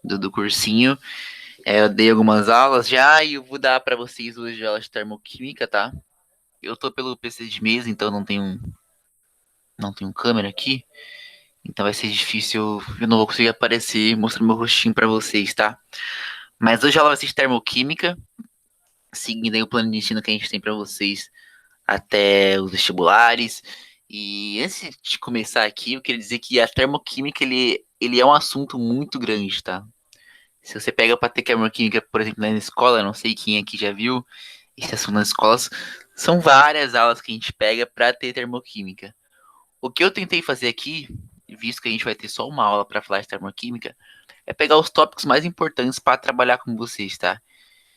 do cursinho. Eu dei algumas aulas já e eu vou dar para vocês hoje aulas de termoquímica, tá? Eu tô pelo PC de mesa, então não tenho câmera aqui. Então vai ser difícil, eu não vou conseguir aparecer mostrando meu rostinho para vocês, tá? Mas hoje a aula vai ser de termoquímica, seguindo aí o plano de ensino que a gente tem para vocês até os vestibulares. E antes de começar aqui, eu queria dizer que a termoquímica ele é um assunto muito grande, tá? Se você pega para ter termoquímica, por exemplo, na escola, não sei quem aqui já viu esse assunto nas escolas, são várias aulas que a gente pega para ter termoquímica. O que eu tentei fazer aqui, visto que a gente vai ter só uma aula para falar de termoquímica, é pegar os tópicos mais importantes para trabalhar com vocês, tá?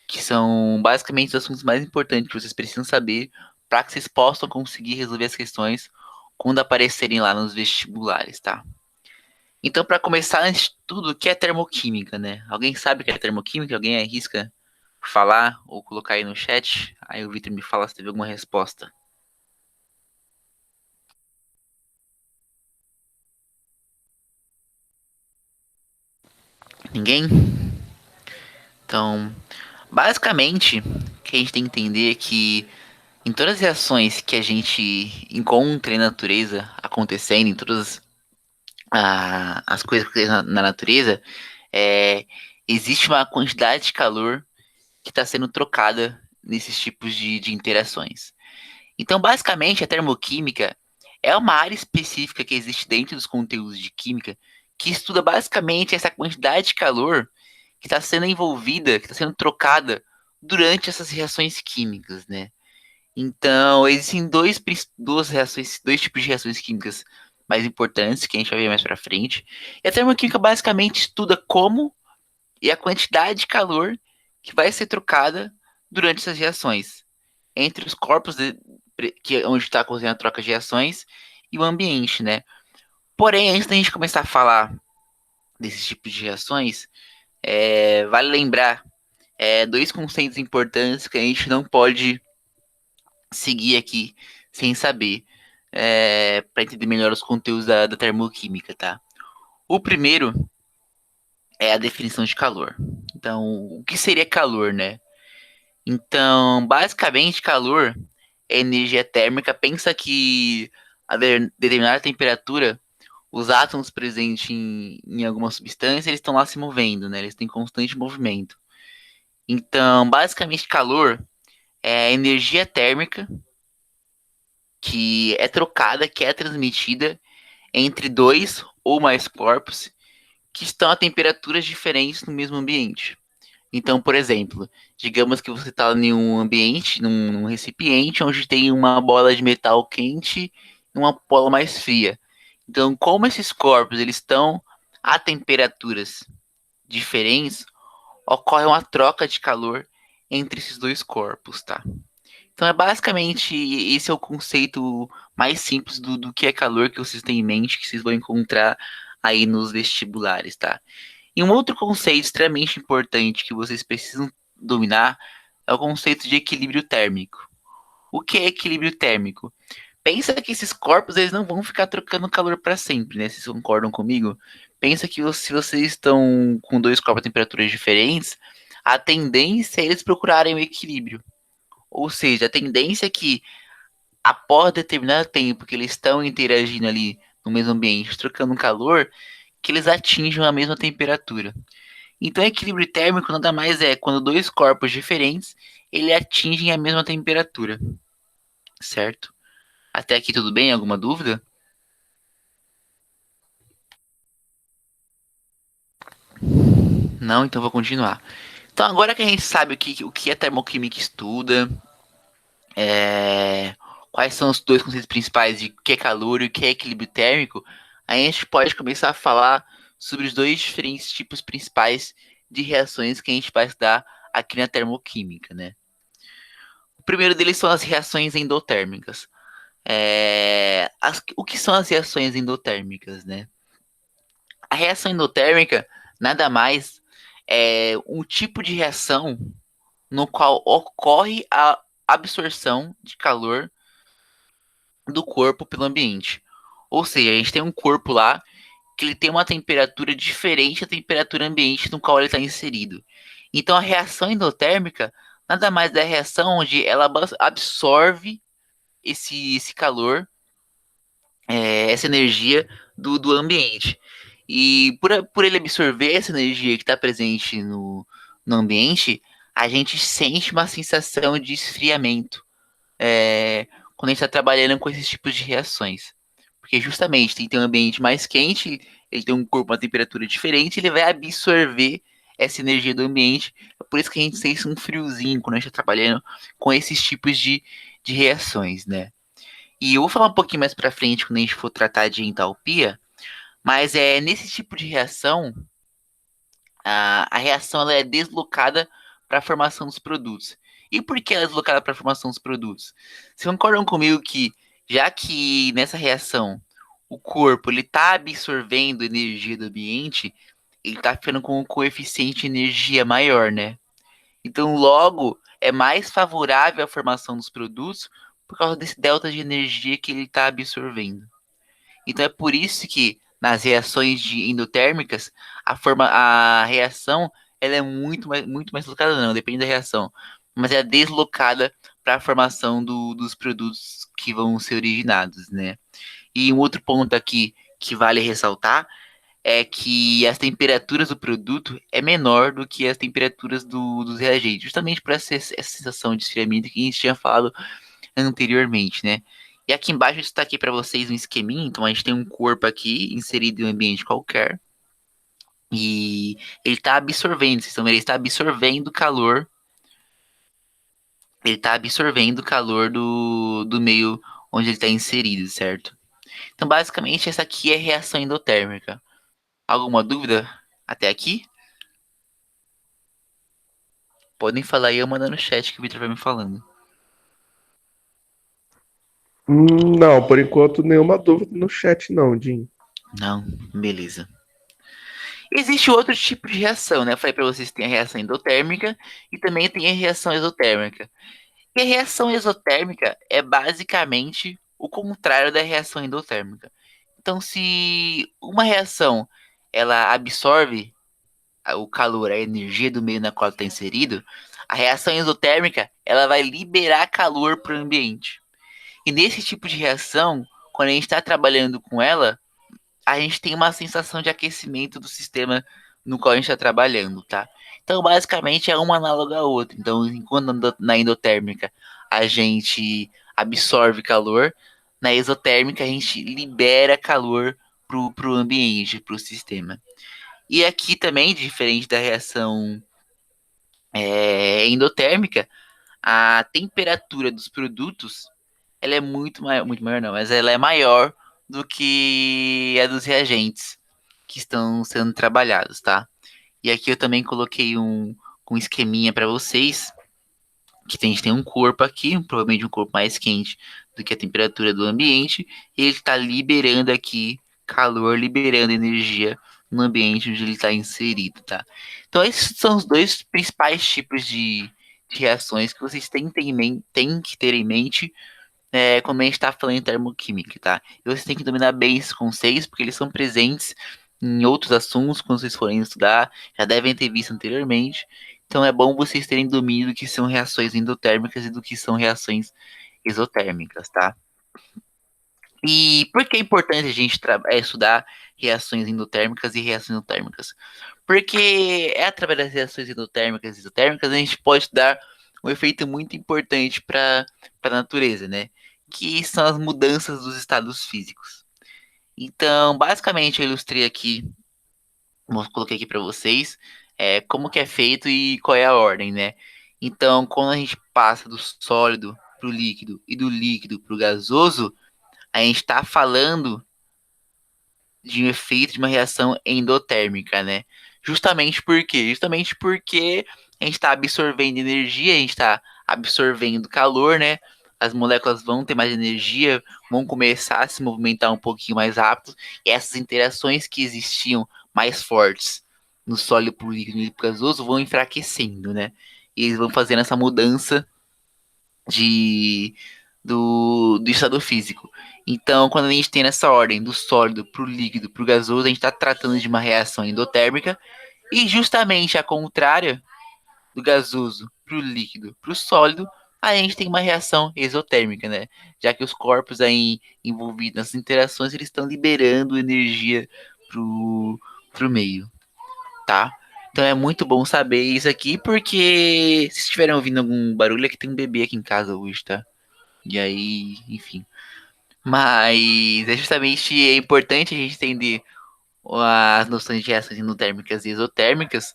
Que são basicamente os assuntos mais importantes que vocês precisam saber para que vocês possam conseguir resolver as questões quando aparecerem lá nos vestibulares, tá? Então, para começar, antes de tudo, o que é termoquímica, né? Alguém sabe o que é termoquímica? Alguém arrisca falar ou colocar aí no chat? Aí o Victor me fala se teve alguma resposta. Ninguém? Então, basicamente, o que a gente tem que entender é que em todas as reações que a gente encontra na natureza acontecendo, em todas as coisas que acontecem na natureza, é, existe uma quantidade de calor que está sendo trocada nesses tipos de interações. Então, basicamente, a termoquímica é uma área específica que existe dentro dos conteúdos de química que estuda basicamente essa quantidade de calor que está sendo envolvida, que está sendo trocada durante essas reações químicas, né? Então, existem duas reações, dois tipos de reações químicas mais importantes que a gente vai ver mais para frente. E a termoquímica basicamente estuda como e a quantidade de calor que vai ser trocada durante essas reações entre os corpos que é onde está acontecendo a troca de reações e o ambiente, né? Porém, antes da gente começar a falar desses tipos de reações, vale lembrar dois conceitos importantes que a gente não pode seguir aqui sem saber, para entender melhor os conteúdos da termoquímica, tá? O primeiro é a definição de calor. Então, o que seria calor, né? Então, basicamente, calor é energia térmica. Pensa que a determinada temperatura, os átomos presentes em alguma substância, eles estão lá se movendo, né? Eles têm constante movimento. Então, basicamente, calor é energia térmica que é trocada, que é transmitida entre dois ou mais corpos que estão a temperaturas diferentes no mesmo ambiente. Então, por exemplo, digamos que você está em um ambiente, num recipiente, onde tem uma bola de metal quente e uma bola mais fria. Então, como esses corpos eles estão a temperaturas diferentes, ocorre uma troca de calor entre esses dois corpos, tá? Então, é basicamente esse é o conceito mais simples do que é calor que vocês têm em mente, que vocês vão encontrar aí nos vestibulares, tá? E um outro conceito extremamente importante que vocês precisam dominar é o conceito de equilíbrio térmico. O que é equilíbrio térmico? Pensa que esses corpos eles não vão ficar trocando calor para sempre, né? Vocês concordam comigo? Pensa que se vocês estão com dois corpos a temperaturas diferentes, a tendência é eles procurarem o equilíbrio. Ou seja, a tendência é que após determinado tempo que eles estão interagindo ali no mesmo ambiente, trocando calor, que eles atinjam a mesma temperatura. Então, equilíbrio térmico nada mais é quando dois corpos diferentes ele atingem a mesma temperatura, certo? Até aqui tudo bem? Alguma dúvida? Não, então vou continuar. Então, agora que a gente sabe o que a termoquímica estuda, é, quais são os dois conceitos principais de o que é calor e o que é equilíbrio térmico, a gente pode começar a falar sobre os dois diferentes tipos principais de reações que a gente vai estudar aqui na termoquímica, né? O primeiro deles são as reações endotérmicas. O que são as reações endotérmicas, né? A reação endotérmica nada mais é um tipo de reação no qual ocorre a absorção de calor do corpo pelo ambiente. Ou seja, a gente tem um corpo lá que ele tem uma temperatura diferente da temperatura ambiente no qual ele está inserido. Então a reação endotérmica nada mais é a reação onde ela absorve esse calor, essa energia do ambiente. E por ele absorver essa energia que está presente no ambiente, a gente sente uma sensação de esfriamento quando a gente está trabalhando com esses tipos de reações. Porque justamente tem que ter um ambiente mais quente, ele tem um corpo, uma temperatura diferente, ele vai absorver essa energia do ambiente. É por isso que a gente sente um friozinho quando a gente está trabalhando com esses tipos de reações, né? E eu vou falar um pouquinho mais para frente quando a gente for tratar de entalpia, mas nesse tipo de reação, a reação ela é deslocada para a formação dos produtos. E por que ela é deslocada para a formação dos produtos? Vocês concordam comigo que, já que nessa reação o corpo ele está absorvendo energia do ambiente, ele está ficando com um coeficiente de energia maior, né? Então, logo, é mais favorável a formação dos produtos por causa desse delta de energia que ele está absorvendo. Então é por isso que nas reações de endotérmicas, a reação ela é muito mais deslocada, não, depende da reação, mas é deslocada para a formação dos produtos que vão ser originados, né? E um outro ponto aqui que vale ressaltar é que as temperaturas do produto é menor do que as temperaturas dos reagentes, justamente por essa sensação de esfriamento que a gente tinha falado anteriormente, né? E aqui embaixo eu destaquei para vocês um esqueminha, então a gente tem um corpo aqui inserido em um ambiente qualquer e ele está absorvendo, vocês estão vendo, ele está absorvendo calor, ele está absorvendo calor do meio onde ele está inserido, certo? Então basicamente essa aqui é a reação endotérmica. Alguma dúvida até aqui? Podem falar aí, eu mando no chat que o Victor vai me falando. Não, por enquanto nenhuma dúvida no chat não, Jim. Não, beleza. Existe outro tipo de reação, né? Eu falei para vocês que tem a reação endotérmica e também tem a reação exotérmica. E a reação exotérmica é basicamente o contrário da reação endotérmica. Então, se uma reação ela absorve o calor, a energia do meio na qual está inserido, a reação exotérmica ela vai liberar calor para o ambiente. E nesse tipo de reação, quando a gente está trabalhando com ela, a gente tem uma sensação de aquecimento do sistema no qual a gente está trabalhando, tá? Então, basicamente, é uma análoga à outra. Então, enquanto na endotérmica a gente absorve calor, na exotérmica a gente libera calor pro ambiente, pro sistema. E aqui também, diferente da reação endotérmica, a temperatura dos produtos ela é muito maior não, mas ela é maior do que a dos reagentes que estão sendo trabalhados, tá? E aqui eu também coloquei um esqueminha para vocês, que a gente tem um corpo aqui, provavelmente um corpo mais quente do que a temperatura do ambiente, e ele está liberando aqui calor, liberando energia no ambiente onde ele está inserido, tá? Então esses são os dois principais tipos de reações que vocês têm que ter em mente quando a gente está falando em termoquímica, tá? E vocês têm que dominar bem esses conceitos, porque eles são presentes em outros assuntos, quando vocês forem estudar, já devem ter visto anteriormente. Então é bom vocês terem domínio do que são reações endotérmicas e do que são reações exotérmicas, tá? E por que é importante a gente estudar reações endotérmicas e reações endotérmicas? Porque é através das reações endotérmicas e exotérmicas a gente pode dar um efeito muito importante para a natureza, né? Que são as mudanças dos estados físicos. Então, basicamente, eu ilustrei aqui, coloquei aqui para vocês, como que é feito e qual é a ordem, né? Então, quando a gente passa do sólido para o líquido e do líquido para o gasoso, a gente está falando de um efeito de uma reação endotérmica, né? Justamente por quê? Justamente porque a gente está absorvendo energia, a gente está absorvendo calor, né? As moléculas vão ter mais energia, vão começar a se movimentar um pouquinho mais rápido, e essas interações que existiam mais fortes no sólido para o líquido e para o gasoso vão enfraquecendo, né? E eles vão fazendo essa mudança de do estado físico. Então, quando a gente tem nessa ordem do sólido para o líquido para o gasoso, a gente está tratando de uma reação endotérmica e justamente a contrária do gasoso para o líquido para o sólido, a gente tem uma reação exotérmica, né? Já que os corpos aí envolvidos nessas interações eles estão liberando energia pro meio, tá? Então é muito bom saber isso aqui, porque se estiverem ouvindo algum barulho, é que tem um bebê aqui em casa hoje, tá? E aí, enfim. Mas é justamente é importante a gente entender as noções de reações endotérmicas e exotérmicas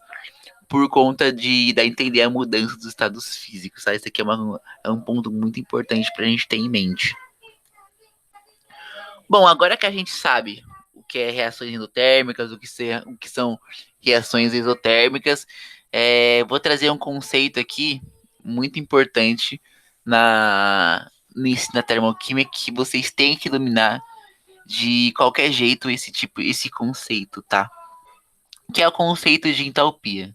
por conta de entender a mudança dos estados físicos, tá? Isso aqui é um ponto muito importante para a gente ter em mente. Bom, agora que a gente sabe o que é reações endotérmicas, o que são reações exotérmicas, vou trazer um conceito aqui muito importante na termoquímica que vocês têm que dominar de qualquer jeito esse conceito, tá? Que é o conceito de entalpia.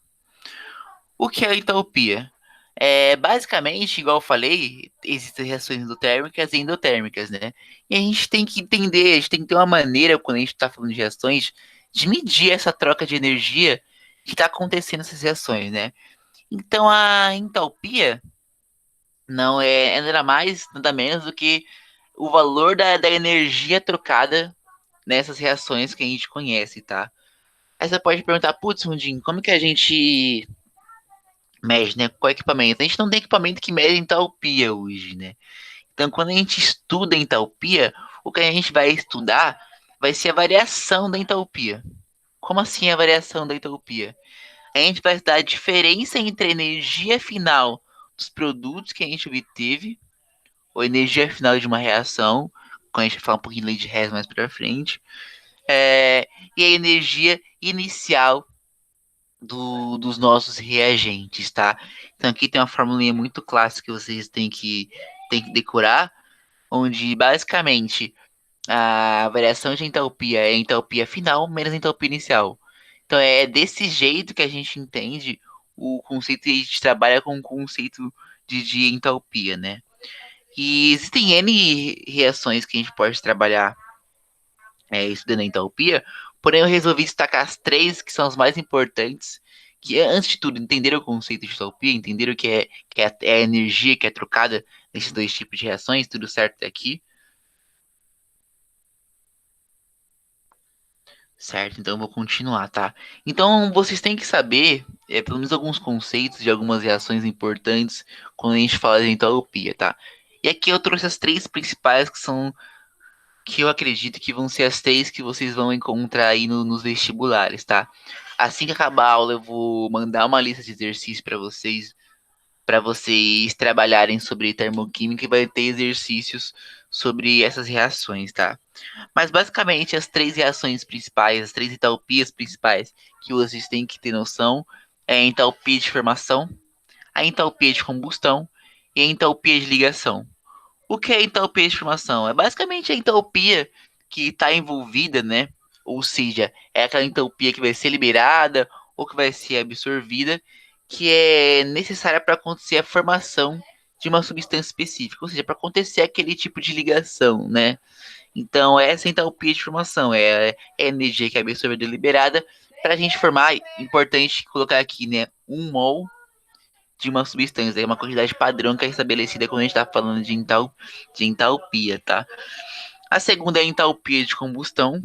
O que é entalpia? Basicamente, igual eu falei, existem reações endotérmicas e endotérmicas, né? E a gente tem que entender, a gente tem que ter uma maneira, quando a gente está falando de reações, de medir essa troca de energia que está acontecendo nessas reações, né? Então, a entalpia não é nada mais, nada menos do que o valor da energia trocada nessas reações que a gente conhece, tá? Aí você pode perguntar, putz, Mundinho, como que a gente mede, né? Qual equipamento? A gente não tem equipamento que mede entalpia hoje, né? Então, quando a gente estuda entalpia, o que a gente vai estudar vai ser a variação da entalpia. Como assim a variação da entalpia? A gente vai estudar a diferença entre a energia final dos produtos que a gente obteve, ou energia final de uma reação, quando a gente vai falar um pouquinho de Hess mais pra frente, e a energia inicial dos nossos reagentes, tá? Então aqui tem uma formulinha muito clássica que vocês têm que decorar, onde basicamente a variação de entalpia é a entalpia final menos a entalpia inicial. Então é desse jeito que a gente entende o conceito e a gente trabalha com o conceito de entalpia, né? E existem N reações que a gente pode trabalhar estudando a entalpia, porém eu resolvi destacar as três que são as mais importantes, que é, antes de tudo, entender o conceito de entalpia, entender o é a energia que é trocada nesses dois tipos de reações, tudo certo até aqui, certo? Então eu vou continuar, tá? Então vocês têm que saber, pelo menos alguns conceitos de algumas reações importantes quando a gente fala de entalpia, tá? E aqui eu trouxe as três principais que eu acredito que vão ser as três que vocês vão encontrar aí nos vestibulares, tá? Assim que acabar a aula, eu vou mandar uma lista de exercícios para vocês trabalharem sobre termoquímica e vai ter exercícios sobre essas reações, tá? Mas basicamente as três reações principais, as três entalpias principais que vocês têm que ter noção é a entalpia de formação, a entalpia de combustão e a entalpia de ligação. O que é entalpia de formação? É basicamente a entalpia que está envolvida, né? Ou seja, é aquela entalpia que vai ser liberada ou que vai ser absorvida, que é necessária para acontecer a formação de uma substância específica, ou seja, para acontecer aquele tipo de ligação, né? Então, essa entalpia de formação é a energia que é absorvida e liberada para a gente formar, importante colocar aqui, né? 1 mol de uma substância, é uma quantidade padrão que é estabelecida quando a gente está falando de entalpia, tá? A segunda é a entalpia de combustão,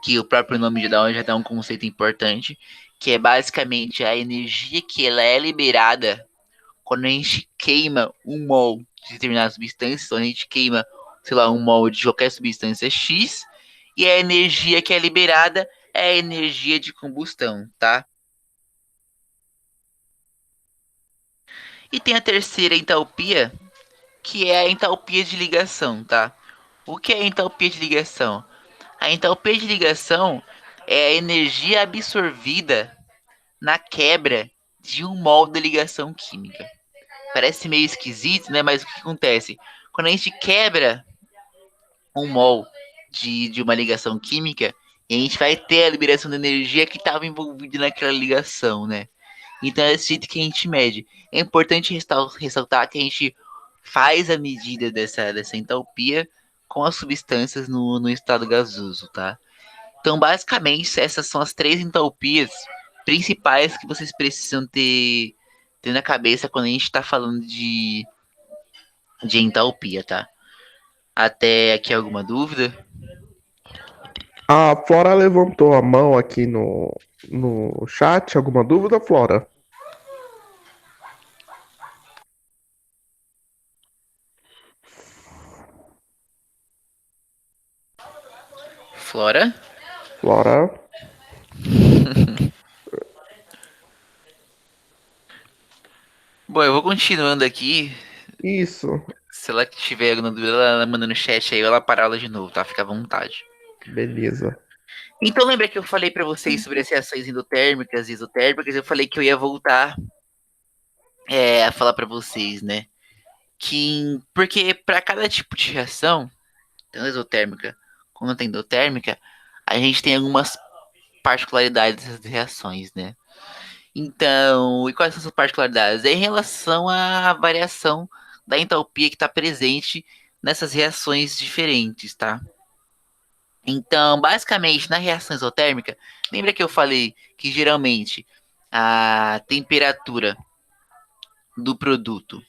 que o próprio nome já dá um conceito importante, que é basicamente a energia que ela é liberada quando a gente queima 1 mol de determinada substância, então a gente queima, sei lá, 1 mol de qualquer substância X, e a energia que é liberada é a energia de combustão, tá? E tem a terceira entalpia, que é a entalpia de ligação, tá? O que é a entalpia de ligação? A entalpia de ligação é a energia absorvida na quebra de 1 mol da ligação química. Parece meio esquisito, né? Mas o que acontece? Quando a gente quebra 1 mol de uma ligação química, a gente vai ter a liberação da energia que estava envolvida naquela ligação, né? Então é esse jeito que a gente mede. É importante ressaltar que a gente faz a medida dessa entalpia com as substâncias no estado gasoso, tá? Então, basicamente, essas são as três entalpias principais que vocês precisam ter na cabeça quando a gente está falando de entalpia, tá? Até aqui alguma dúvida? A Flora levantou a mão aqui no chat. Alguma dúvida, Flora? Flora? Flora? Bom, eu vou continuando aqui. Isso. Se ela tiver alguma dúvida, ela manda no chat aí, ela para ela de novo, tá? Fica à vontade. Beleza. Então, lembra que eu falei para vocês sobre as reações endotérmicas e isotérmicas? Eu falei que eu ia voltar a falar para vocês, né? Porque para cada tipo de reação, tanto exotérmica quanto endotérmica, a gente tem algumas particularidades dessas reações, né? Então, e quais são essas particularidades? É em relação à variação da entalpia que está presente nessas reações diferentes, tá? Então, basicamente, na reação isotérmica, lembra que eu falei que geralmente a temperatura do produto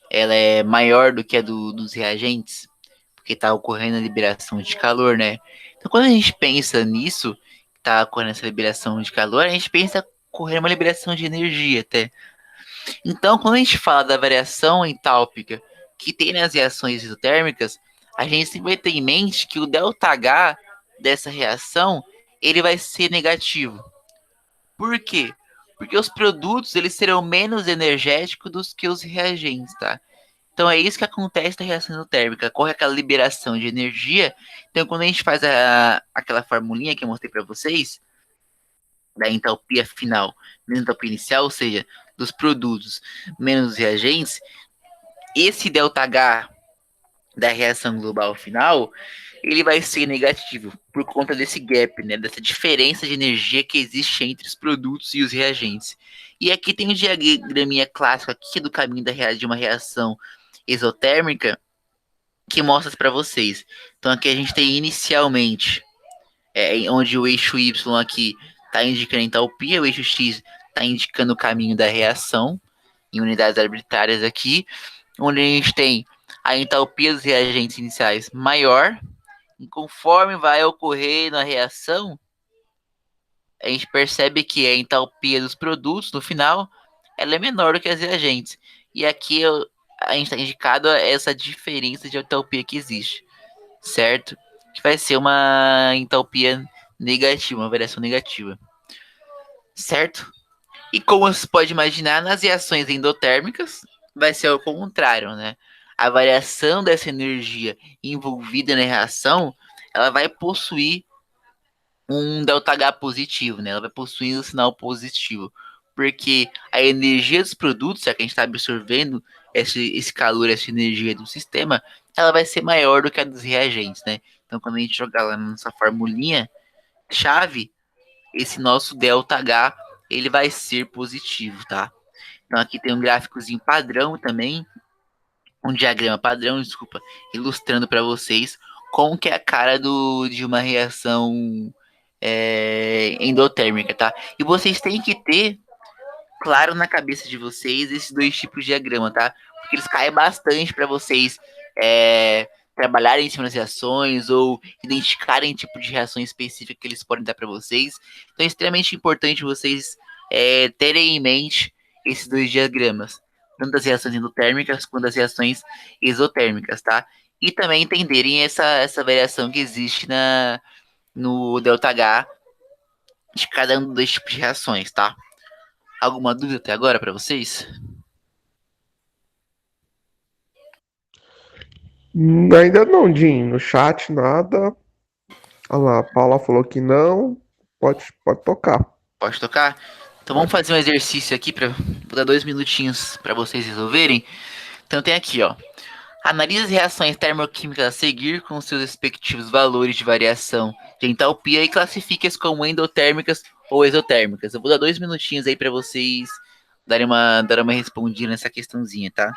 ela é maior do que a dos reagentes, porque está ocorrendo a liberação de calor, né? Então, quando a gente pensa nisso, está ocorrendo essa liberação de calor, a gente pensa ocorrer uma liberação de energia até. Então, quando a gente fala da variação entálpica que tem nas reações isotérmicas, a gente sempre vai ter em mente que o ΔH dessa reação ele vai ser negativo. Por quê? Porque os produtos eles serão menos energéticos do que os reagentes, tá? Então é isso que acontece na reação isotérmica, ocorre aquela liberação de energia. Então quando a gente faz aquela formulinha que eu mostrei para vocês, da entalpia final menos entalpia inicial, ou seja, dos produtos menos os reagentes, esse ΔH da reação global final, ele vai ser negativo por conta desse gap, né, dessa diferença de energia que existe entre os produtos e os reagentes. E aqui tem um diagraminha clássico aqui do caminho de uma reação exotérmica que mostra para vocês. Então aqui a gente tem inicialmente, onde o eixo Y aqui está indicando a entalpia, o eixo X está indicando o caminho da reação, em unidades arbitrárias aqui, onde a gente tem a entalpia dos reagentes iniciais maior, e conforme vai ocorrer na reação, a gente percebe que a entalpia dos produtos no final ela é menor do que as reagentes. E aqui a gente está indicado essa diferença de entalpia que existe, certo? Que vai ser uma entalpia negativa, uma variação negativa, certo? E como você pode imaginar, nas reações endotérmicas vai ser o contrário, né? A variação dessa energia envolvida na reação, ela vai possuir um ΔH positivo, né? Ela vai possuir um sinal positivo, porque a energia dos produtos, já que a gente está absorvendo esse calor, essa energia do sistema, ela vai ser maior do que a dos reagentes, né? Então, quando a gente jogar lá na nossa formulinha chave, esse nosso ΔH ele vai ser positivo, tá? Então aqui tem um gráficozinho padrão também, um diagrama padrão, desculpa, ilustrando para vocês como que é a cara de uma reação endotérmica, tá? E vocês têm que ter claro na cabeça de vocês esses dois tipos de diagrama, tá? Porque eles caem bastante para vocês trabalharem em cima das reações ou identificarem tipo de reação específica que eles podem dar para vocês. Então é extremamente importante vocês terem em mente esses dois diagramas, tanto das reações endotérmicas quanto das reações exotérmicas, tá? E também entenderem essa variação que existe no ΔH de cada um dos dois tipos de reações, tá? Alguma dúvida até agora para vocês? Ainda não, Jim. No chat, nada. Olha lá, a Paula falou que não. Pode tocar. Pode tocar? Então vamos Pode. fazer um exercício aqui para vou dar 2 minutinhos para vocês resolverem. Então tem aqui, ó. Analise as reações termoquímicas a seguir com seus respectivos valores de variação de entalpia e classifique-as como endotérmicas ou exotérmicas. Eu vou dar 2 minutinhos aí para vocês darem uma respondida nessa questãozinha, tá?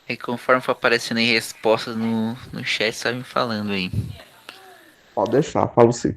Aí conforme for aparecendo aí respostas no chat, você vai me falando aí. Pode deixar, falo sim.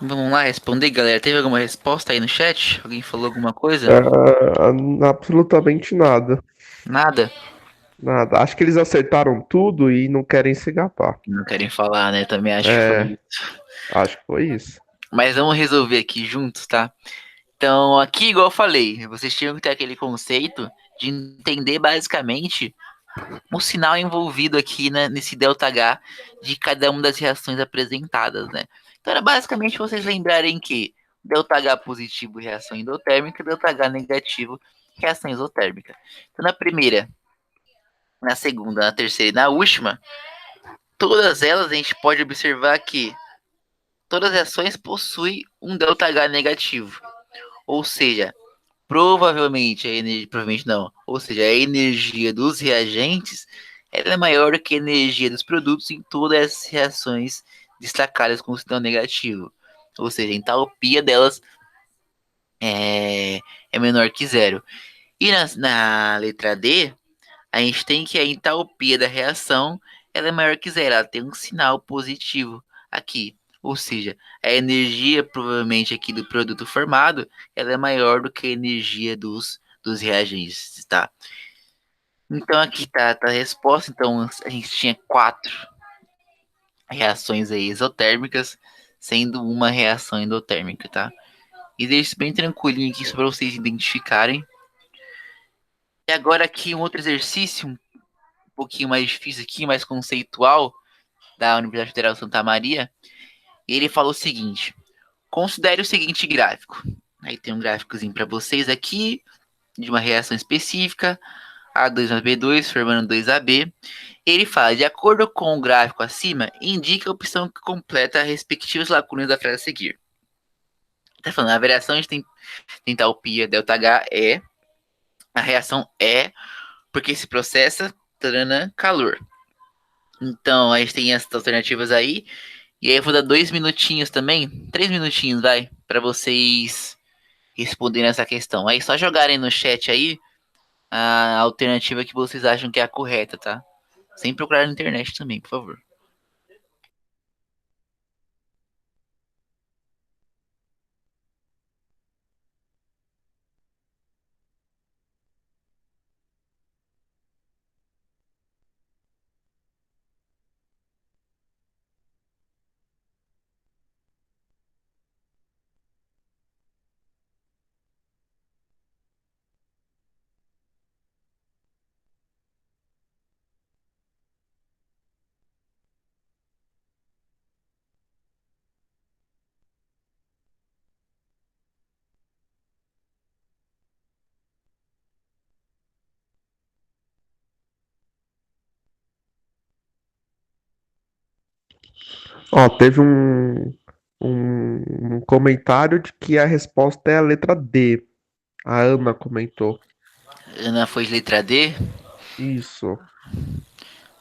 Vamos lá responder, galera. Teve alguma resposta aí no chat? Alguém falou alguma coisa? Absolutamente nada. Nada? Nada. Acho que eles acertaram tudo e não querem se gapar. Não querem falar, né? Também acho que foi É, isso. acho que foi isso. Mas vamos resolver aqui juntos, tá? Então, aqui, igual eu falei, vocês tinham que ter aquele conceito de entender basicamente o sinal envolvido aqui, né, nesse ΔH de cada uma das reações apresentadas, né? Então, era basicamente vocês lembrarem que ΔH positivo, reação endotérmica, ΔH negativo, reação isotérmica. Então, na primeira, na segunda, na terceira e na última, todas elas a gente pode observar que todas as reações possuem um ΔH negativo. Ou seja, provavelmente a energia, provavelmente não, ou seja, a energia dos reagentes ela é maior do que a energia dos produtos em todas as reações destacadas com o sinal negativo. Ou seja, a entalpia delas é menor que zero. E na letra D, a gente tem que a entalpia da reação ela é maior que zero, ela tem um sinal positivo aqui. Ou seja, a energia provavelmente aqui do produto formado ela é maior do que a energia dos reagentes, tá? Então aqui tá a resposta. Então a gente tinha quatro reações aí exotérmicas, sendo uma reação endotérmica, tá? E deixa isso bem tranquilinho aqui para vocês identificarem. E agora aqui um outro exercício um pouquinho mais difícil aqui, mais conceitual, da Universidade Federal de Santa Maria, e ele falou o seguinte: considere o seguinte gráfico. Aí tem um gráficozinho para vocês aqui, de uma reação específica, A2 mais B2, formando 2AB. Ele fala, de acordo com o gráfico acima, indica a opção que completa as respectivas lacunas da frase a seguir. Tá falando, a variação de entalpia ΔH é, a reação é, porque se processa, tarana, calor. Então, a gente tem essas alternativas aí. E aí eu vou dar 2 minutinhos também, 3 minutinhos, vai, para vocês responderem essa questão. Aí só jogarem no chat aí a alternativa que vocês acham que é a correta, tá? Sem procurar na internet também, por favor. Ó, teve um comentário de que a resposta é a letra D. A Ana comentou. Ana foi de letra D. Isso.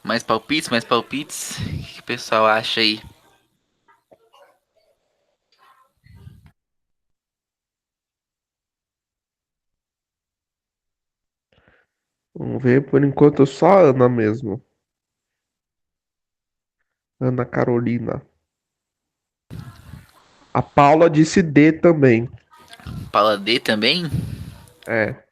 Mais palpites, mais palpites. O que o pessoal acha aí? Vamos ver, por enquanto só a Ana mesmo. Ana Carolina. A Paula disse D também. Paula D também? É,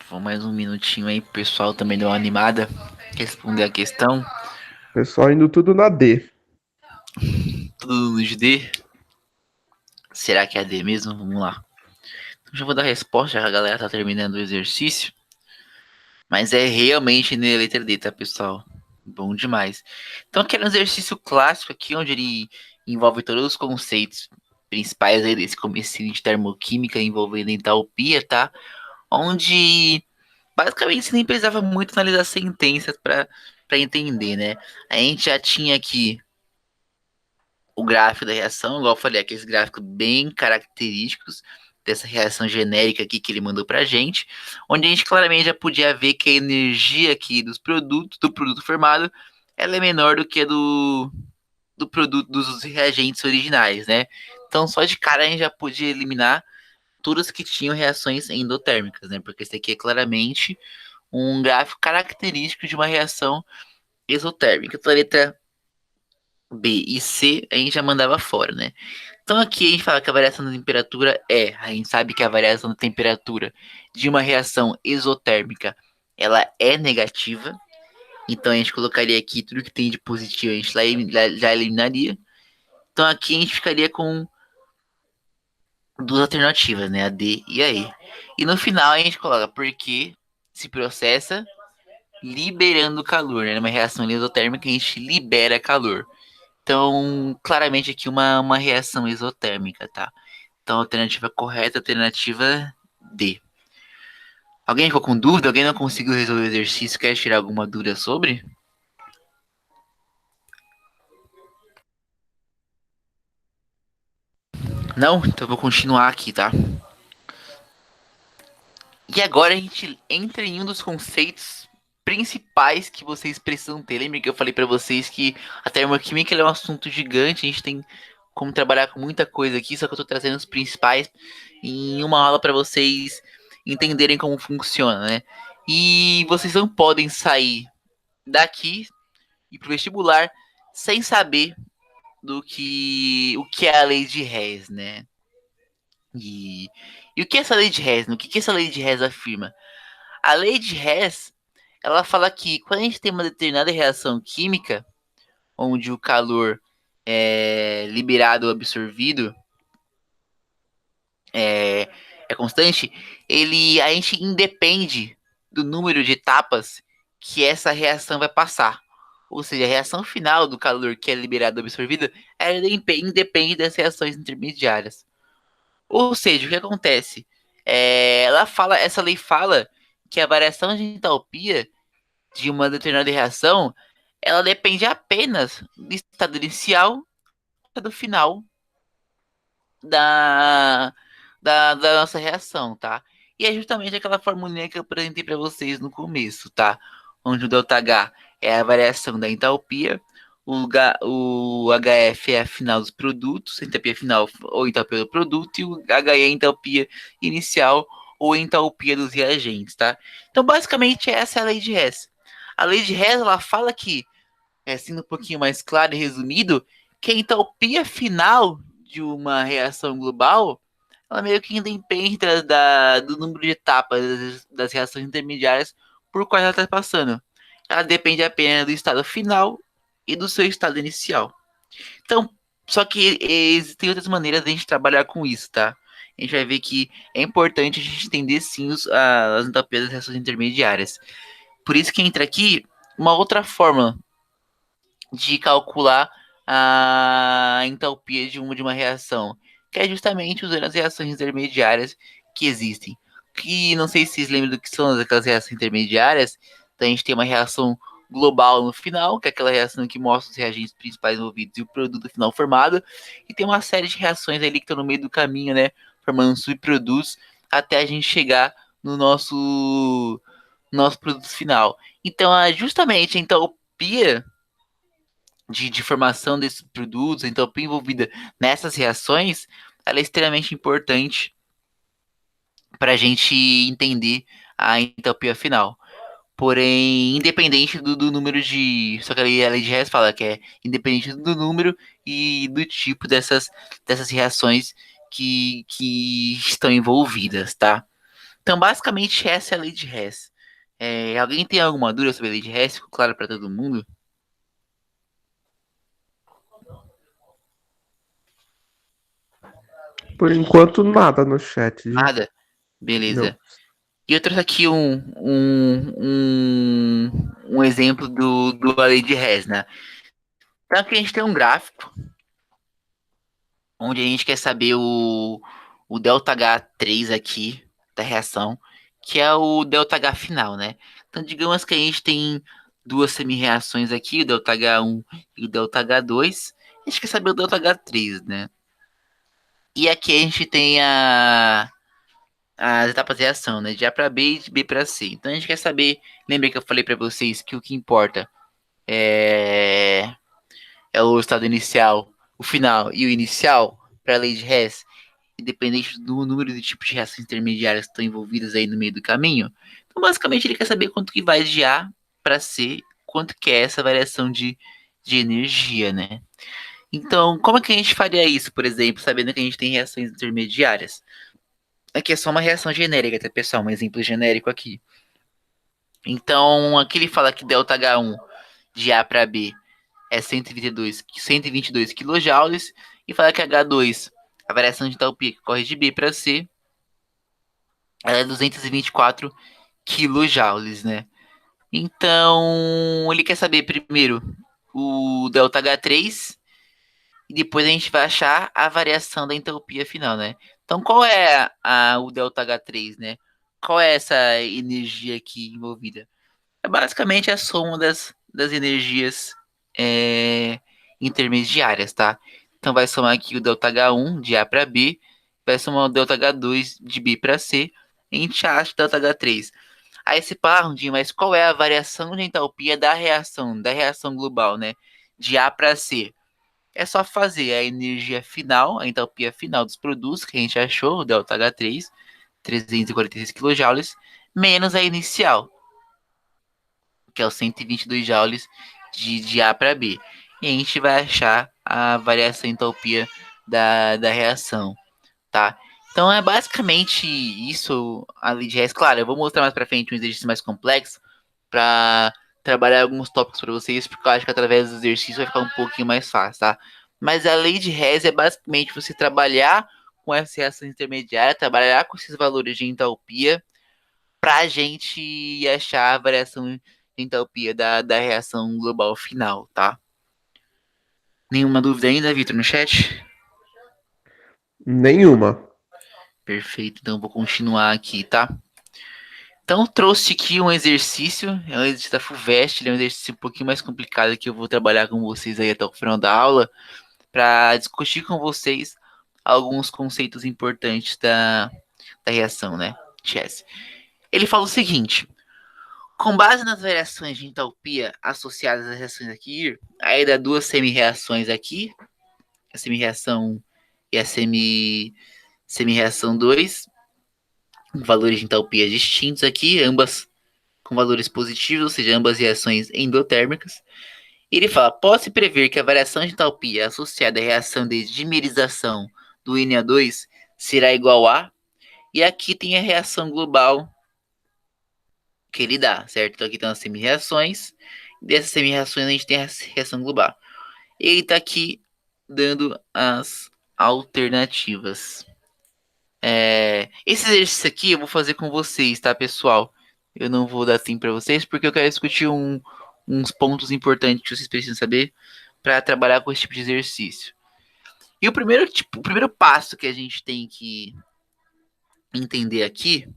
Vou mais um minutinho aí pro pessoal também dar uma animada. Responder a questão. pessoal indo tudo na D. Tudo de D. Será que é a D mesmo? Vamos lá. Então, já vou dar a resposta, já que a galera tá terminando o exercício. Mas é realmente na letra D, tá, pessoal? Bom demais. Então, aquele é um exercício clássico aqui, onde ele envolve todos os conceitos principais aí desse comecinho de termoquímica envolvendo entalpia, tá? Onde basicamente você nem precisava muito analisar sentenças para entender, né? A gente já tinha aqui o gráfico da reação, igual eu falei, aqueles gráficos bem característicos dessa reação genérica aqui que ele mandou pra gente, onde a gente claramente já podia ver que a energia aqui do produto formado, ela é menor do que a do produto dos reagentes originais, né? Então só de cara a gente já podia eliminar todas que tinham reações endotérmicas, né? Porque esse aqui é claramente um gráfico característico de uma reação exotérmica. Então a letra B e C a gente já mandava fora, né? Então aqui a gente fala que a variação da temperatura a gente sabe que a variação da temperatura de uma reação exotérmica, ela é negativa. Então a gente colocaria aqui tudo que tem de positivo, a gente já eliminaria. Então aqui a gente ficaria com duas alternativas, né? A D e a E. E no final a gente coloca porque se processa liberando calor, né? Numa reação exotérmica a gente libera calor. Então, claramente aqui uma reação exotérmica, tá? Então, alternativa correta, alternativa D. Alguém ficou com dúvida? Alguém não conseguiu resolver o exercício? Quer tirar alguma dúvida sobre? Não? Então eu vou continuar aqui, tá? E agora a gente entra em um dos conceitos principais que vocês precisam ter. Lembra que eu falei pra vocês que a termoquímica é um assunto gigante, a gente tem como trabalhar com muita coisa aqui, só que eu tô trazendo os principais em uma aula pra vocês entenderem como funciona, né? E vocês não podem sair daqui e pro vestibular sem saber do que o que é a lei de Hess, né? E, e o que é essa lei de Hess? O que essa lei de Hess afirma? A lei de Hess, ela fala que quando a gente tem uma determinada reação química, onde o calor é liberado ou absorvido é, é constante, a gente independe do número de etapas que essa reação vai passar. Ou seja, a reação final do calor que é liberado ou absorvido, ela independe das reações intermediárias. Ou seja, o que acontece? Essa lei fala que a variação de entalpia de uma determinada reação, ela depende apenas do estado inicial e do final da, da nossa reação, tá? E é justamente aquela formulinha que eu apresentei para vocês no começo, tá? Onde o ΔH é a variação da entalpia, o HF é a final dos produtos, a entalpia final ou entalpia do produto, e o HE é a entalpia inicial ou entalpia dos reagentes, tá? Então, basicamente, essa é a lei de Hess. A lei de Hess, ela fala que, sendo um pouquinho mais claro e resumido, que a entalpia final de uma reação global, ela meio que independe do número de etapas das reações intermediárias por quais ela está passando. Ela depende apenas do estado final e do seu estado inicial. Então, só que existem outras maneiras de a gente trabalhar com isso, tá? A gente vai ver que é importante a gente entender sim as entalpias das reações intermediárias. Por isso que entra aqui uma outra fórmula de calcular a entalpia de uma reação, que é justamente usando as reações intermediárias que existem. Que não sei se vocês lembram do que são aquelas reações intermediárias. Então a gente tem uma reação global no final, que é aquela reação que mostra os reagentes principais envolvidos e o produto final formado. E tem uma série de reações ali que estão no meio do caminho, né? Formando subprodutos até a gente chegar no nosso produto final. Então, justamente a entalpia de formação desses produtos, a entropia envolvida nessas reações, ela é extremamente importante para a gente entender a entropia final. Porém, independente do número de. Só que a lei de Hess fala que é independente do número e do tipo dessas reações que estão envolvidas, tá? Então, basicamente, essa é a lei de Hess. Alguém tem alguma dúvida sobre a lei de Hess? Ficou claro para todo mundo? Por enquanto, nada no chat. Nada? Não. Beleza. E eu trouxe aqui um exemplo do a lei de Hess, né? Então aqui a gente tem um gráfico onde a gente quer saber o ΔH3 aqui da reação, que é o ΔH final, né? Então digamos que a gente tem duas semi-reações aqui, o ΔH1 e o ΔH2. A gente quer saber o ΔH3, né? E aqui a gente tem as etapas de reação, né? De A para B e de B para C. Então a gente quer saber, lembra que eu falei para vocês que o que importa é, é o estado inicial, o final e o inicial para a lei de Hess, independente do número de tipos de reações intermediárias que estão envolvidas aí no meio do caminho. Então basicamente ele quer saber quanto que vai de A para C, quanto que é essa variação de energia, né? Então, como é que a gente faria isso, por exemplo, sabendo que a gente tem reações intermediárias? Aqui é só uma reação genérica, tá, pessoal? Um exemplo genérico aqui. Então, aqui ele fala que ΔH1 de A para B é 122 kJ e fala que H2, a variação de entalpia que corre de B para C, ela é 224 kJ, né? Então, ele quer saber primeiro o ΔH3 e depois a gente vai achar a variação da entalpia final, né? Então, qual é o ΔH3, né? Qual é essa energia aqui envolvida? É basicamente a soma das energias é, intermediárias, tá? Então, vai somar aqui o ΔH1 de A para B, vai somar o ΔH2 de B para C, e a gente acha o ΔH3. Aí você fala, Rondinho, mas qual é a variação de entalpia da reação global, né? De A para C. É só fazer a energia final, a entalpia final dos produtos que a gente achou, o ΔH3, 346 kJ, menos a inicial, que é os 122 joules de A para B. E a gente vai achar a variação entalpia da reação, tá? Então é basicamente isso a lei de Hess. Claro, eu vou mostrar mais para frente um exercício mais complexo para trabalhar alguns tópicos para vocês, porque eu acho que através do exercício vai ficar um pouquinho mais fácil, tá? Mas a lei de Hess é basicamente você trabalhar com essa reação intermediária, trabalhar com esses valores de entalpia para a gente achar a variação de entalpia da reação global final, tá? Nenhuma dúvida ainda, Vitor, no chat? Nenhuma. Perfeito, então vou continuar aqui, tá? Então trouxe aqui um exercício, é um exercício da FUVEST, ele é um exercício um pouquinho mais complicado que eu vou trabalhar com vocês aí até o final da aula, para discutir com vocês alguns conceitos importantes da reação, né? Chess. Ele fala o seguinte: com base nas variações de entalpia associadas às reações aqui, aí dá duas semi-reações aqui, a semi-reação e a semi-reação 2, com valores de entalpia distintos aqui, ambas com valores positivos, ou seja, ambas reações endotérmicas. Ele fala: pode-se prever que a variação de entalpia associada à reação de dimerização do Na2 será igual a, e aqui tem a reação global que ele dá, certo? Então aqui tem as semi-reações, dessas semi-reações a gente tem a reação global. Ele está aqui dando as alternativas. Esse exercício aqui eu vou fazer com vocês, tá, pessoal? Eu não vou dar tempo para vocês porque eu quero discutir uns pontos importantes que vocês precisam saber para trabalhar com esse tipo de exercício. E o primeiro passo que a gente tem que entender aqui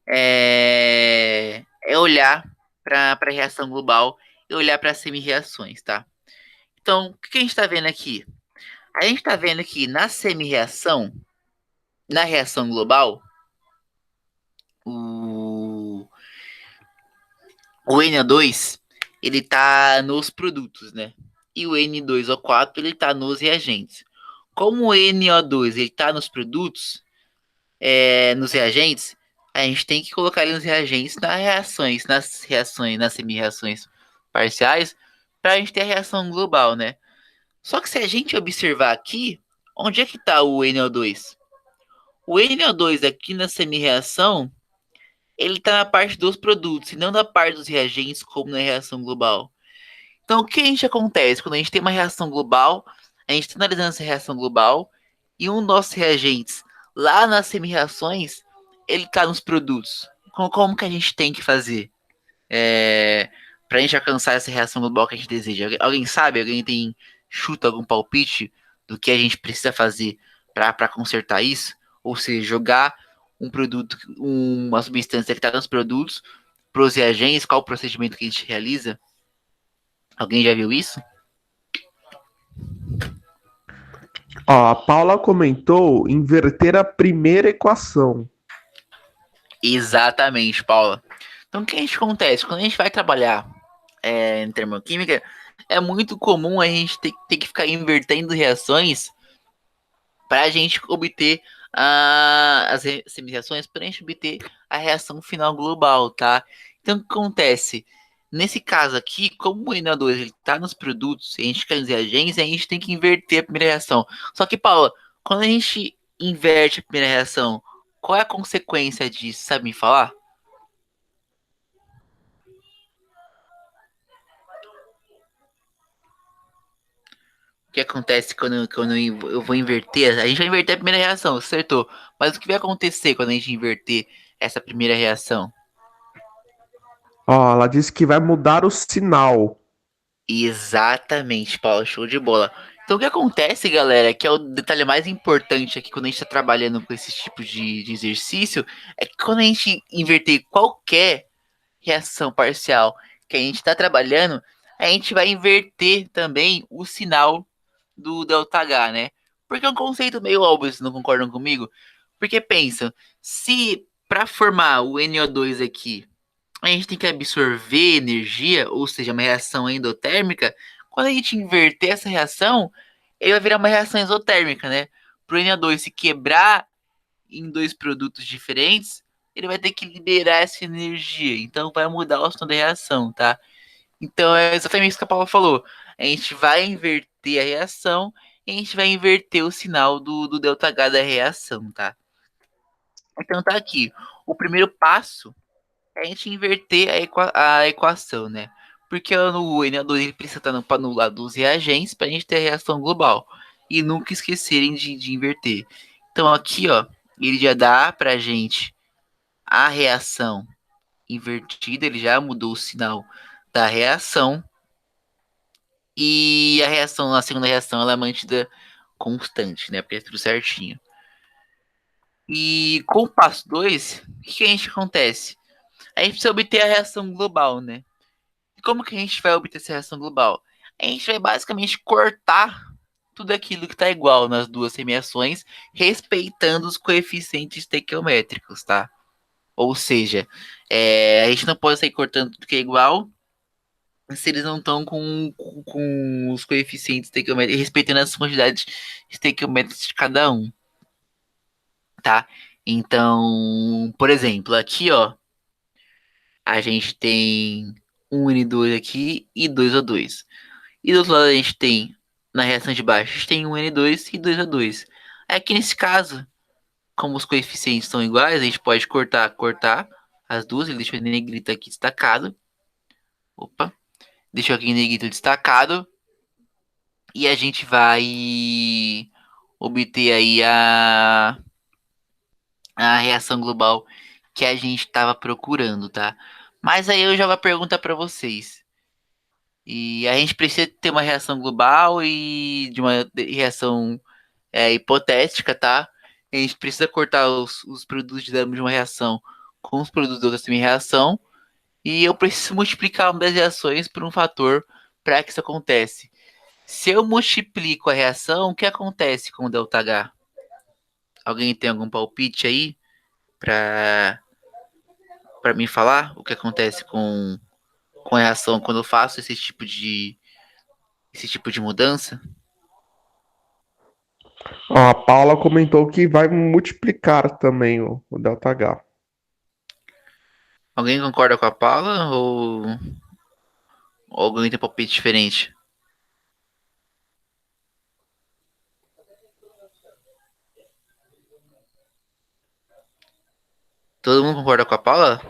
é olhar para a reação global e olhar para as semi-reações, tá? Então, o que a gente está vendo aqui? A gente está vendo que na semi-reação, na reação global, o, o Na2 ele está nos produtos, né? E o N2O4 ele está nos reagentes. Como o NO2 ele está nos produtos, nos reagentes, a gente tem que colocar ele nos reagentes nas semi-reações parciais, para a gente ter a reação global, né? Só que se a gente observar aqui, onde é que está o NO2? O NO2 aqui na semi-reação, ele está na parte dos produtos e não na parte dos reagentes, como na reação global. Então, o que a gente acontece quando a gente tem uma reação global? A gente está analisando essa reação global e um dos nossos reagentes lá nas semi-reações, ele está nos produtos. Como que a gente tem que fazer para a gente alcançar essa reação global que a gente deseja? Alguém sabe? Alguém tem chuta algum palpite do que a gente precisa fazer para consertar isso? Ou seja, jogar um produto, uma substância que está nos produtos para os reagentes, qual o procedimento que a gente realiza? Alguém já viu isso? Ó, a Paula comentou inverter a primeira equação. Exatamente, Paula. Então, o que a gente acontece? Quando a gente vai trabalhar em termoquímica, é muito comum a gente ter que ficar invertendo reações para a gente obter as semi-reações, para a gente obter a reação final global, tá? Então, o que acontece? Nesse caso aqui, como o NO2 está nos produtos e a gente quer os reagentes, a gente tem que inverter a primeira reação. Só que, Paula, quando a gente inverte a primeira reação, qual é a consequência disso? Sabe me falar? O que acontece quando eu vou inverter? A gente vai inverter a primeira reação, acertou. Mas o que vai acontecer quando a gente inverter essa primeira reação? Ó, ela disse que vai mudar o sinal. Exatamente, Paulo, show de bola. Então o que acontece, galera, que é o detalhe mais importante aqui quando a gente está trabalhando com esse tipo de exercício, é que quando a gente inverter qualquer reação parcial que a gente está trabalhando, a gente vai inverter também o sinal do ΔH, né? Porque é um conceito meio óbvio, vocês não concordam comigo? Porque pensa, se para formar o NO2 aqui, a gente tem que absorver energia, ou seja, uma reação endotérmica, quando a gente inverter essa reação, ele vai virar uma reação exotérmica, né? Para o NO2 se quebrar em dois produtos diferentes, ele vai ter que liberar essa energia. Então vai mudar o som da reação, tá? Então é exatamente isso que a Paula falou. A gente vai inverter a reação e a gente vai inverter o sinal do ΔH da reação, tá? Então tá aqui. O primeiro passo é a gente inverter a equação, né? Porque no NO2 ele precisa estar no lado dos reagentes para a gente ter a reação global. E nunca esquecerem de inverter. Então aqui, ó, ele já dá pra gente a reação invertida, ele já mudou o sinal da reação. E a reação, a segunda reação, ela é mantida constante, né? Porque é tudo certinho. E com o passo 2, o que a gente acontece? A gente precisa obter a reação global, né? E como que a gente vai obter essa reação global? A gente vai basicamente cortar tudo aquilo que está igual nas duas reações, respeitando os coeficientes estequiométricos, tá? Ou seja, a gente não pode sair cortando tudo que é igual se eles não estão com os coeficientes estequiométricos, respeitando as quantidades estequiométricas de cada um, tá? Então, por exemplo, aqui, ó, a gente tem um N2 aqui e 2O2. E do outro lado a gente tem, na reação de baixo, a gente tem um N2 e 2O2. Aqui nesse caso, como os coeficientes são iguais, a gente pode cortar as duas. Ele deixa o negrito aqui destacado. Opa, deixou aqui o negrito destacado. E a gente vai obter aí a reação global que a gente estava procurando, tá? Mas aí eu jogo a pergunta para vocês. E a gente precisa ter uma reação global e de uma reação hipotética, tá? A gente precisa cortar os produtos de uma reação com os produtos de outra semi-reação. E eu preciso multiplicar uma das reações por um fator para que isso aconteça. Se eu multiplico a reação, o que acontece com o ΔH? Alguém tem algum palpite aí para me falar o que acontece com a reação quando eu faço esse tipo de mudança? Ó, a Paula comentou que vai multiplicar também o ΔH. Alguém concorda com a Paula ou alguém tem palpite diferente? Todo mundo concorda com a Paula?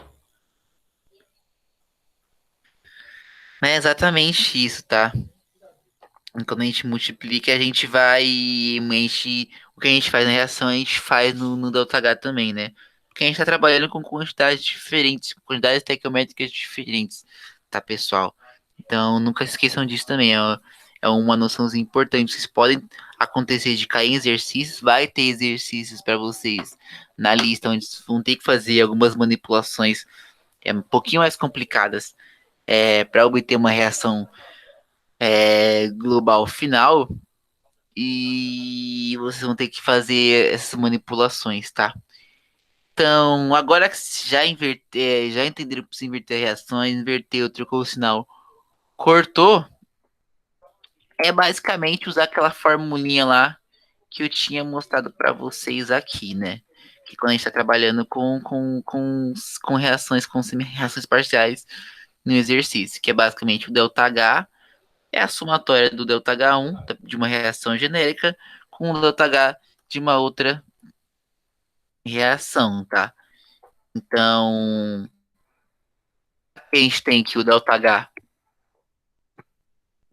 É exatamente isso, tá? Quando a gente multiplica, a gente vai. O que a gente faz na reação, a gente faz no ΔH também, né? Porque a gente está trabalhando com quantidades diferentes, quantidades estequiométricas diferentes, tá, pessoal? Então, nunca se esqueçam disso também. É uma noçãozinha importante. Vocês podem acontecer de cair em exercícios, vai ter exercícios para vocês na lista, onde vocês vão ter que fazer algumas manipulações um pouquinho mais complicadas para obter uma reação global final e vocês vão ter que fazer essas manipulações, tá? Então, agora que já entenderam que precisa inverter reações, inverteu, trocou o sinal, cortou, é basicamente usar aquela formulinha lá que eu tinha mostrado para vocês aqui, né? Que quando a gente está trabalhando com reações, com reações parciais no exercício, que é basicamente o ΔH é a somatória do ΔH1 de uma reação genérica com o ΔH de uma outra reação, tá? Então, a gente tem que o ΔH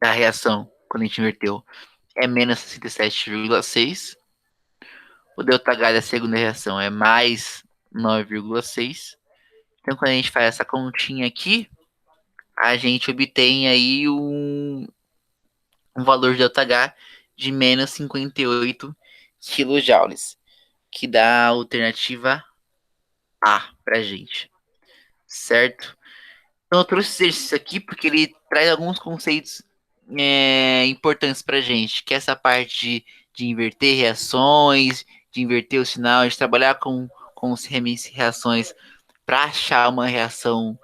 da reação, quando a gente inverteu, é menos 67,6. O ΔH da segunda reação é mais 9,6. Então, quando a gente faz essa continha aqui, a gente obtém aí um valor de ΔH de menos 58 kJ, que dá a alternativa A pra gente, certo? Então eu trouxe esse exercício aqui porque ele traz alguns conceitos importantes pra gente, que é essa parte de inverter reações, de inverter o sinal, de trabalhar com os reações para achar uma reação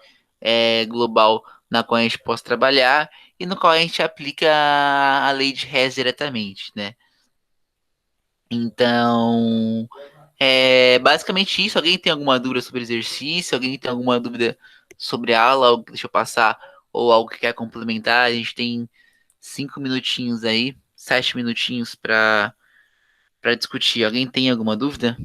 global na qual a gente possa trabalhar e no qual a gente aplica a lei de Hess diretamente, né? Então, é basicamente isso. Alguém tem alguma dúvida sobre exercício? Alguém tem alguma dúvida sobre a aula? Algo que deixa eu passar? Ou algo que quer complementar? A gente tem 5 minutinhos aí, 7 minutinhos para discutir. Alguém tem alguma dúvida?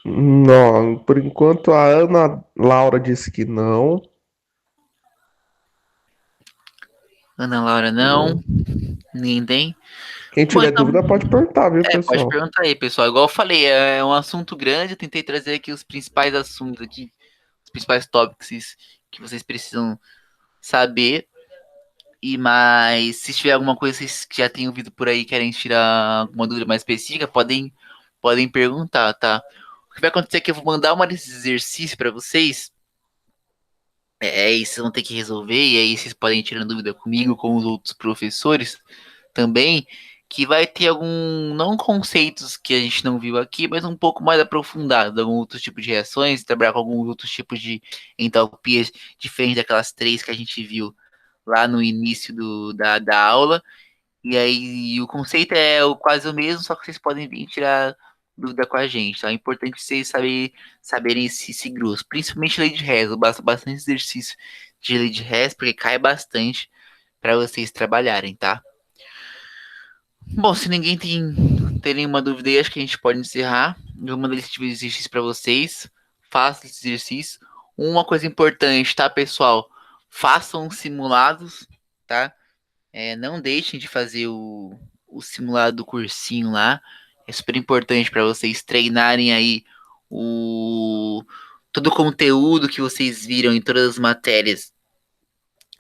Não, por enquanto a Ana Laura disse que não. Ana Laura, não. Não. Ninguém tem? Quem Bom, tiver então, dúvida pode perguntar, viu, pode pessoal? perguntar aí, pessoal. Igual eu falei, é um assunto grande. Eu tentei trazer aqui os principais assuntos aqui, os principais tópicos que vocês precisam saber. Mas se tiver alguma coisa que vocês já têm ouvido por aí, querem tirar alguma dúvida mais específica, podem perguntar, tá? O que vai acontecer é que eu vou mandar uma desses exercícios para vocês. E vocês vão ter que resolver, e aí vocês podem tirar dúvida comigo, com os outros professores também, que vai ter não conceitos que a gente não viu aqui, mas um pouco mais aprofundado, algum outro tipo de reações, trabalhar com alguns outros tipos de entalpias diferentes daquelas três que a gente viu lá no início da aula. E aí o conceito é quase o mesmo, só que vocês podem vir tirar dúvida com a gente. Então é importante vocês saberem esse grosso. Principalmente lei de Hess. Eu basto bastante exercício de lei de Hess, porque cai bastante para vocês trabalharem, tá? Bom, se ninguém tem nenhuma dúvida aí, acho que a gente pode encerrar. Eu vou mandar esse tipo de exercício para vocês. Façam esse exercício. Uma coisa importante, tá, pessoal? Façam simulados, tá? Não deixem de fazer o simulado do cursinho lá. É super importante para vocês treinarem aí o todo o conteúdo que vocês viram em todas as matérias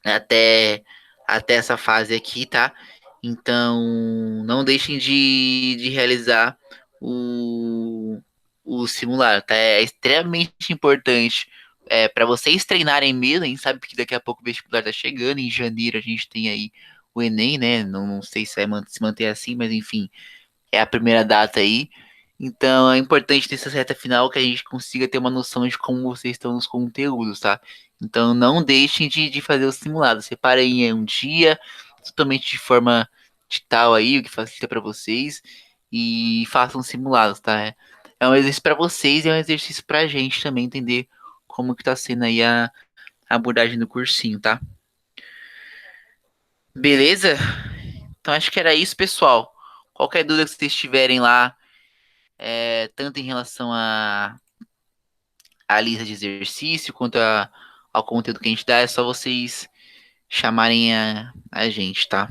até, até essa fase aqui, tá? Então, não deixem de realizar o, o simulado, tá? É extremamente importante para vocês treinarem mesmo. A gente sabe que daqui a pouco o vestibular tá chegando. Em janeiro a gente tem aí o Enem, né? Não sei se vai se manter assim, mas enfim, é a primeira data aí. Então é importante nessa reta final que a gente consiga ter uma noção de como vocês estão nos conteúdos, tá? Então não deixem de fazer o simulado. Separem um dia, totalmente de forma digital aí, o que facilita para vocês, e façam simulados, tá? É um exercício para vocês e é um exercício pra gente também entender como que tá sendo aí a abordagem do cursinho, tá? Beleza? Então acho que era isso, pessoal. Qualquer dúvida que vocês tiverem lá, tanto em relação a lista de exercício, ao conteúdo que a gente dá, é só vocês chamarem a gente, tá?